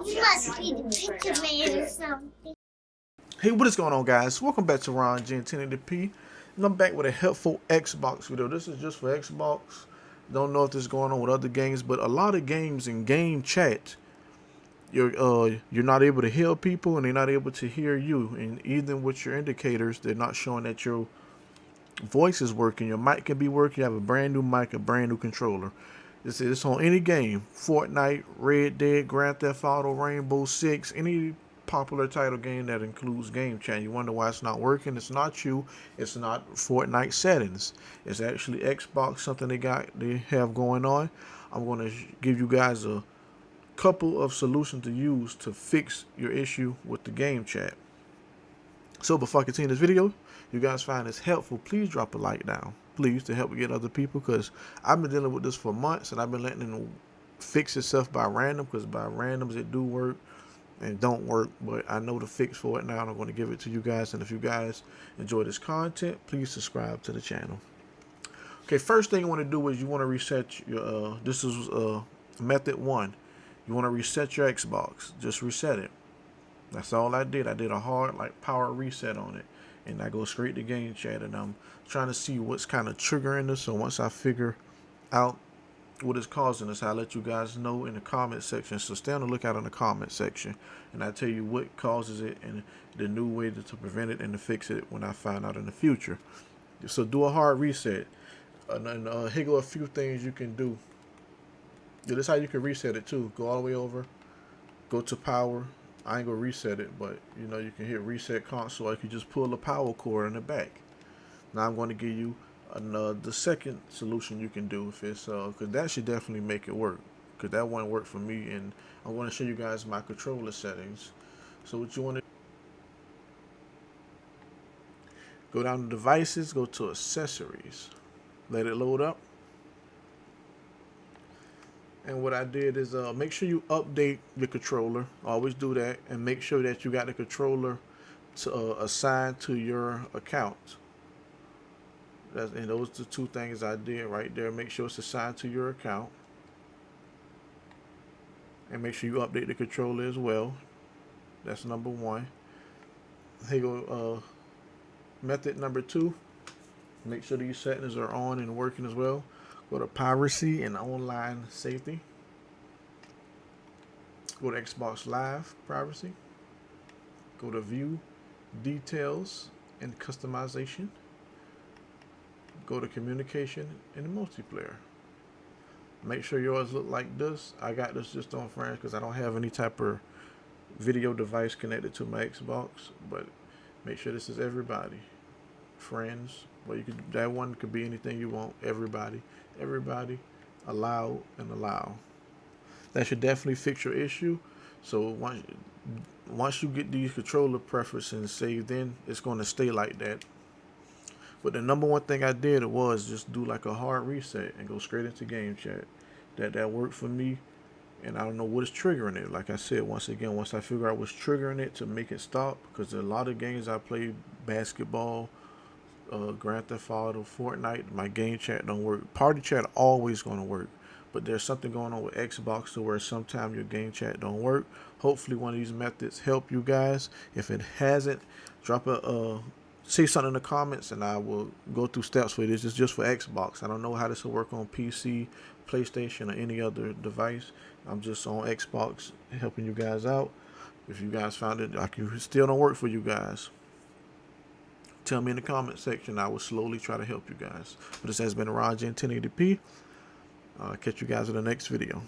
You must be the picture man or something. Hey, what is going on, guys? Welcome back to Ron Gen 1080p, and I'm back with a helpful Xbox video. This is just for Xbox. Don't know if this is going on with other games, but a lot of games in game chat, you're not able to hear people, and they're not able to hear you. And even with your indicators, they're not showing that your voice is working. Your mic can be working. You have a brand new mic, a brand new controller. This is on any game: Fortnite, Red Dead, Grand Theft Auto, Rainbow Six, any popular title game that includes game chat. You wonder why it's not working. It's not you. It's not Fortnite settings. It's actually Xbox, something they have going on. I'm going to give you guys a couple of solutions to use to fix your issue with the game chat. So before I continue this video, you guys find this helpful, please drop a like down, please, to help get other people, because I've been dealing with this for months, and I've been letting it fix itself by random, because by randoms it do work and don't work, but I know the fix for it now, and I'm going to give it to you guys. And if you guys enjoy this content, please subscribe to the channel. Okay, first thing you want to do is you want to reset your, this is method one. You want to reset your Xbox. Just reset it. That's all I did. I did a hard power reset on it, and I go straight to game chat, and I'm trying to see what's kind of triggering this. So once I figure out what is causing this, I'll let you guys know in the comment section. So stay on the lookout in the comment section, and I tell you what causes it and the new way to prevent it and to fix it when I find out in the future. So do a hard reset, and here go a few things you can do. Yeah, this is how you can reset it too. Go all the way over, go to power. I ain't gonna reset it, but you know, you can hit reset console, or you can just pull the power cord in the back. Now I'm going to give you the second solution you can do if it's because that should definitely make it work, because that one worked for me, and I want to show you guys my controller settings. So what you want to go down to devices, go to accessories, let it load up. And what I did is make sure you update your controller. Always do that, and make sure that you got the controller to assigned to your account. And those are the two things I did right there. Make sure it's assigned to your account, and make sure you update the controller as well. That's number one. Here you go. Method number two. Make sure these settings are on and working as well. Go to piracy and online safety. Go to Xbox Live privacy. Go to view details and customization. Go to communication and multiplayer. Make sure yours look like this. I got this just on friends because I don't have any type of video device connected to my Xbox, but make sure this is everybody. Friends, well, you could, that one could be anything you want. Everybody, allow and allow. That should definitely fix your issue. So once you get these controller preferences saved in, it's going to stay like that. But the number one thing I did was just do like a hard reset and go straight into game chat. That worked for me, and I don't know what is triggering it. Like I said, once I figure out what's triggering it to make it stop, because a lot of games I play, basketball, Grand Theft Auto, Fortnite, my game chat don't work. Party chat always going to work, but there's something going on with Xbox to where sometimes your game chat don't work. Hopefully one of these methods help you guys. If it hasn't, drop a say something in the comments, and I will go through steps for this. It's just for Xbox. I don't know how this will work on PC, PlayStation, or any other device. I'm just on Xbox helping you guys out. If you guys found it like it still don't work for you guys, tell me in the comment section. I will slowly try to help you guys. But this has been Ron Gen 1080p. Catch you guys in the next video.